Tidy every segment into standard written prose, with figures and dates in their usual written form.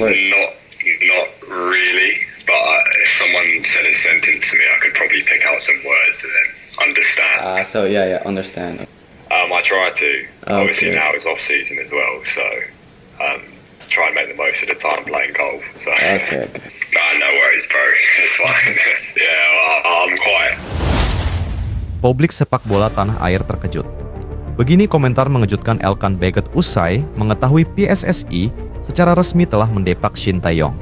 Right. Not really, but if someone said a sentence to me, I could probably pick out some words and then understand. So yeah, understand. I try to. Obviously Okay. now it's off season as well, so try and make the most of the time playing golf. So Okay. no worries, bro. It's fine. Yeah, I'm quiet. Publik sepak bola tanah air terkejut. Begini komentar mengejutkan Elkan Bagot usai mengetahui PSSI secara resmi telah mendepak Shin Tae-yong.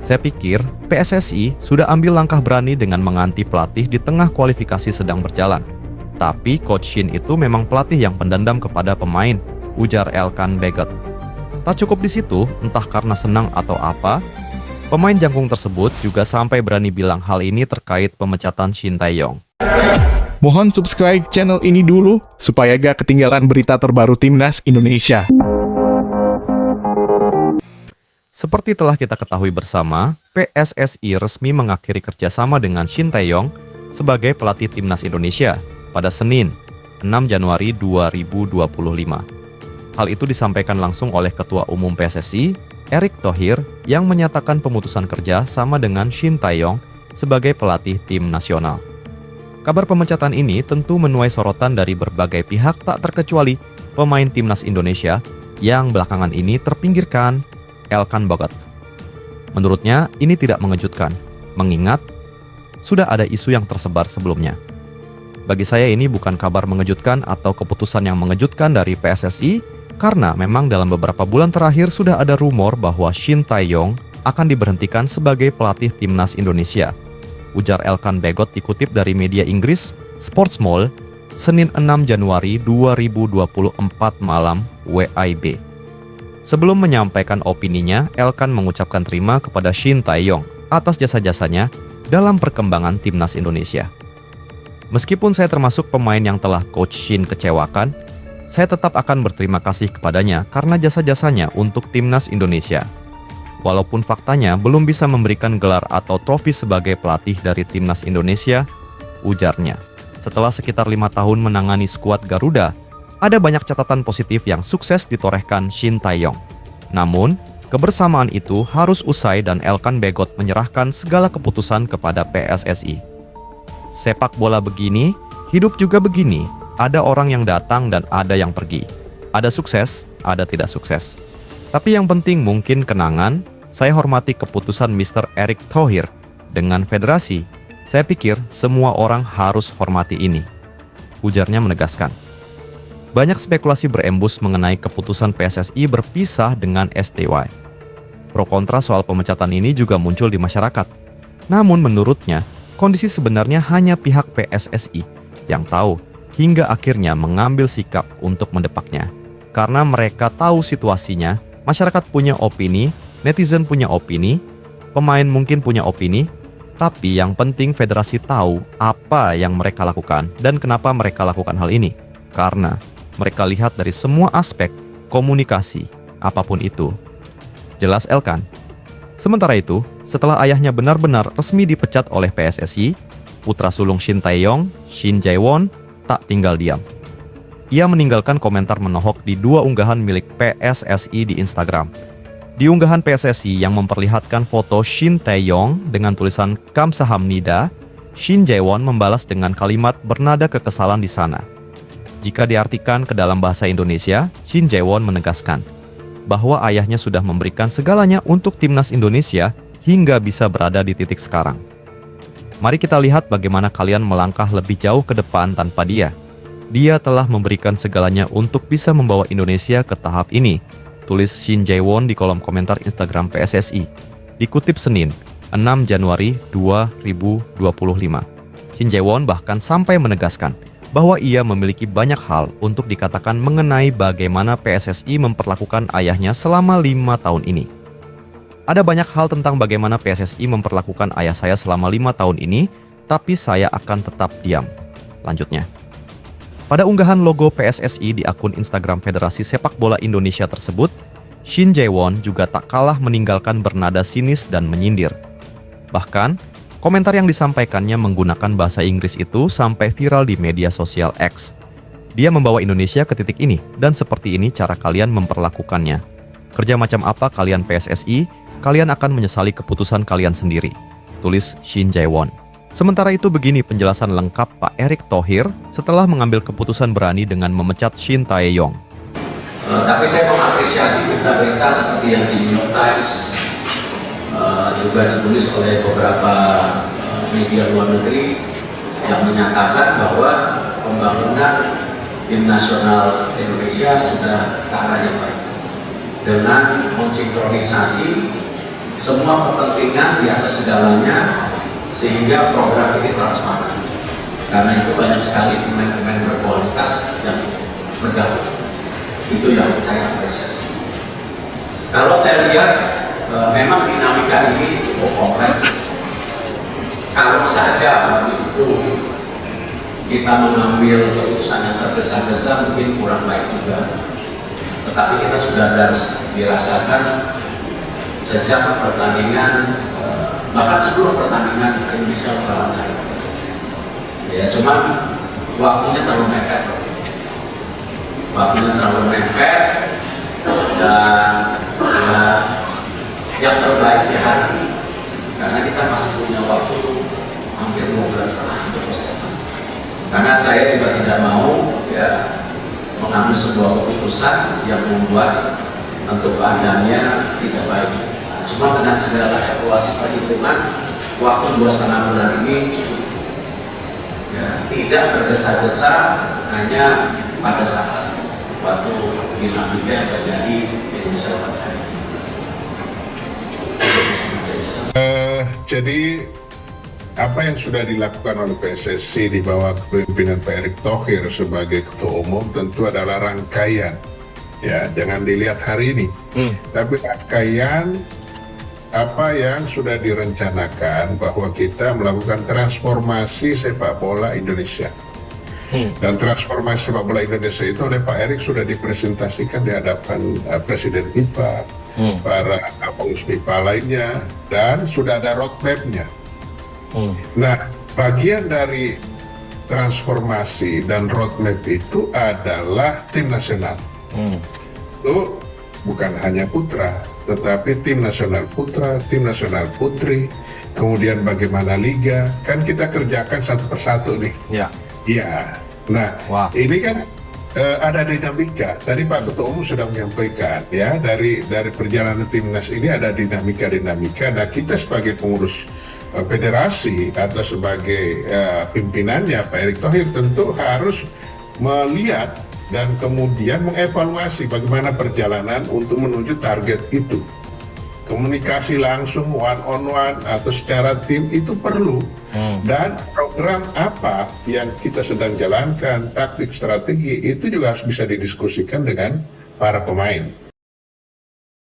Saya pikir PSSI sudah ambil langkah berani dengan mengganti pelatih di tengah kualifikasi sedang berjalan. Tapi Coach Shin itu memang pelatih yang pendendam kepada pemain, ujar Elkan Bagot. Tak cukup di situ, entah karena senang atau apa, pemain jangkung tersebut juga sampai berani bilang hal ini terkait pemecatan Shin Tae-yong. Mohon subscribe channel ini dulu supaya gak ketinggalan berita terbaru Timnas Indonesia. Seperti telah kita ketahui bersama, PSSI resmi mengakhiri kerjasama dengan Shin Tae-yong sebagai pelatih Timnas Indonesia pada Senin, 6 Januari 2025. Hal itu disampaikan langsung oleh Ketua Umum PSSI, Erick Thohir, yang menyatakan pemutusan kerja sama dengan Shin Tae-yong sebagai pelatih tim nasional. Kabar pemecatan ini tentu menuai sorotan dari berbagai pihak tak terkecuali pemain Timnas Indonesia yang belakangan ini terpinggirkan, Elkan Bagot. Menurutnya, ini tidak mengejutkan, mengingat sudah ada isu yang tersebar sebelumnya. Bagi saya ini bukan kabar mengejutkan atau keputusan yang mengejutkan dari PSSI, karena memang dalam beberapa bulan terakhir sudah ada rumor bahwa Shin Tae-yong akan diberhentikan sebagai pelatih Timnas Indonesia. Ujar Elkan Bagot dikutip dari media Inggris, Sportsmall, Senin 6 Januari 2024 malam WIB. Sebelum menyampaikan opininya, Elkan mengucapkan terima kepada Shin Tae-yong atas jasa-jasanya dalam perkembangan Timnas Indonesia. Meskipun saya termasuk pemain yang telah Coach Shin kecewakan, saya tetap akan berterima kasih kepadanya karena jasa-jasanya untuk Timnas Indonesia. Walaupun faktanya belum bisa memberikan gelar atau trofi sebagai pelatih dari Timnas Indonesia, ujarnya. Setelah sekitar 5 tahun menangani skuad Garuda, ada banyak catatan positif yang sukses ditorehkan Shin Tae-yong. Namun, kebersamaan itu harus usai dan Elkan Bagot menyerahkan segala keputusan kepada PSSI. Sepak bola begini, hidup juga begini. Ada orang yang datang dan ada yang pergi. Ada sukses, ada tidak sukses. Tapi yang penting mungkin kenangan, saya hormati keputusan Mr. Erick Thohir. Dengan federasi, saya pikir semua orang harus hormati ini. Ujarnya menegaskan. Banyak spekulasi berembus mengenai keputusan PSSI berpisah dengan STY. Pro kontra soal pemecatan ini juga muncul di masyarakat. Namun menurutnya, kondisi sebenarnya hanya pihak PSSI yang tahu hingga akhirnya mengambil sikap untuk mendepaknya. Karena mereka tahu situasinya, masyarakat punya opini, netizen punya opini, pemain mungkin punya opini, tapi yang penting federasi tahu apa yang mereka lakukan dan kenapa mereka lakukan hal ini. Karena mereka lihat dari semua aspek komunikasi, apapun itu. Jelas Elkan. Sementara itu, setelah ayahnya benar-benar resmi dipecat oleh PSSI, putra sulung Shin Tae-yong, Shin Jae-won, tak tinggal diam. Ia meninggalkan komentar menohok di 2 unggahan milik PSSI di Instagram. Di unggahan PSSI yang memperlihatkan foto Shin Tae-yong dengan tulisan Kamsahamnida, Shin Jae-won membalas dengan kalimat bernada kekesalan di sana. Jika diartikan ke dalam bahasa Indonesia, Shin Jae-won menegaskan bahwa ayahnya sudah memberikan segalanya untuk Timnas Indonesia hingga bisa berada di titik sekarang. Mari kita lihat bagaimana kalian melangkah lebih jauh ke depan tanpa dia. Dia telah memberikan segalanya untuk bisa membawa Indonesia ke tahap ini, tulis Shin Jae-won di kolom komentar Instagram PSSI. Dikutip Senin, 6 Januari 2025. Shin Jae-won bahkan sampai menegaskan bahwa ia memiliki banyak hal untuk dikatakan mengenai bagaimana PSSI memperlakukan ayahnya selama 5 tahun ini. Ada banyak hal tentang bagaimana PSSI memperlakukan ayah saya selama 5 tahun ini, tapi saya akan tetap diam. Lanjutnya. Pada unggahan logo PSSI di akun Instagram Federasi Sepak Bola Indonesia tersebut, Shin Jae-won juga tak kalah meninggalkan bernada sinis dan menyindir. Bahkan, komentar yang disampaikannya menggunakan bahasa Inggris itu sampai viral di media sosial X. Dia membawa Indonesia ke titik ini, dan seperti ini cara kalian memperlakukannya. Kerja macam apa kalian PSSI? Kalian akan menyesali keputusan kalian sendiri. Tulis Shin Jae-won. Sementara itu begini penjelasan lengkap Pak Erick Thohir setelah mengambil keputusan berani dengan memecat Shin Tae-yong. Tapi saya mengapresiasi berita-berita seperti yang di New York Times, juga ditulis oleh beberapa media luar negeri yang menyatakan bahwa pembangunan tim nasional Indonesia sudah ke arah yang baik dengan mensinkronisasi semua kepentingan di atas segalanya sehingga program ini transparan. Karena itu banyak sekali pemain-pemain berkualitas yang bergabung. Itu yang saya apresiasi. Kalau saya lihat memang dinamika ini cukup kompleks. Kalau saja waktu itu kita mengambil keputusan yang tergesa-gesa mungkin kurang baik juga. Tetapi kita sudah harus dirasakan sejak pertandingan, bahkan sebelum pertandingan Indonesia melawan China. Ya, cuman waktunya terlalu mepet. Waktunya terlalu mepet dan yang terbaik di hari ini. Karena kita masih punya waktu hampir 2 bulan setengah untuk persiapan. Karena saya juga tidak mau mengambil sebuah keputusan yang membuat tentu keadaannya tidak baik. Cuma dengan segala evaluasi perhitungan, waktu 2,5 bulan ini cukup. Tidak tergesa-gesa, hanya pada saat waktu dinamika yang terjadi di Indonesia lawan China. Jadi apa yang sudah dilakukan oleh PSSI di bawah kepemimpinan Pak Erick Thohir sebagai Ketua Umum tentu adalah rangkaian. Ya, jangan dilihat hari ini, tapi rangkaian apa yang sudah direncanakan bahwa kita melakukan transformasi sepak bola Indonesia. Dan transformasi sepak bola Indonesia itu oleh Pak Erick sudah dipresentasikan di hadapan Presiden FIFA, para pengurus FIFA lainnya, dan sudah ada roadmap-nya. Nah, bagian dari transformasi dan roadmap itu adalah tim nasional. Itu bukan hanya putra, tetapi tim nasional putra, tim nasional putri, kemudian bagaimana liga, kan kita kerjakan satu persatu nih. Ya. Iya. Nah, ini kan ada dinamika. Tadi Pak Ketua Umum sudah menyampaikan ya, dari perjalanan timnas ini ada dinamika. Nah, kita sebagai pengurus federasi atau sebagai pimpinannya Pak Erick Thohir tentu harus melihat dan kemudian mengevaluasi bagaimana perjalanan untuk menuju target itu. Komunikasi langsung one on one atau secara tim itu perlu. Dan program apa yang kita sedang jalankan, taktik, strategi itu juga harus bisa didiskusikan dengan para pemain.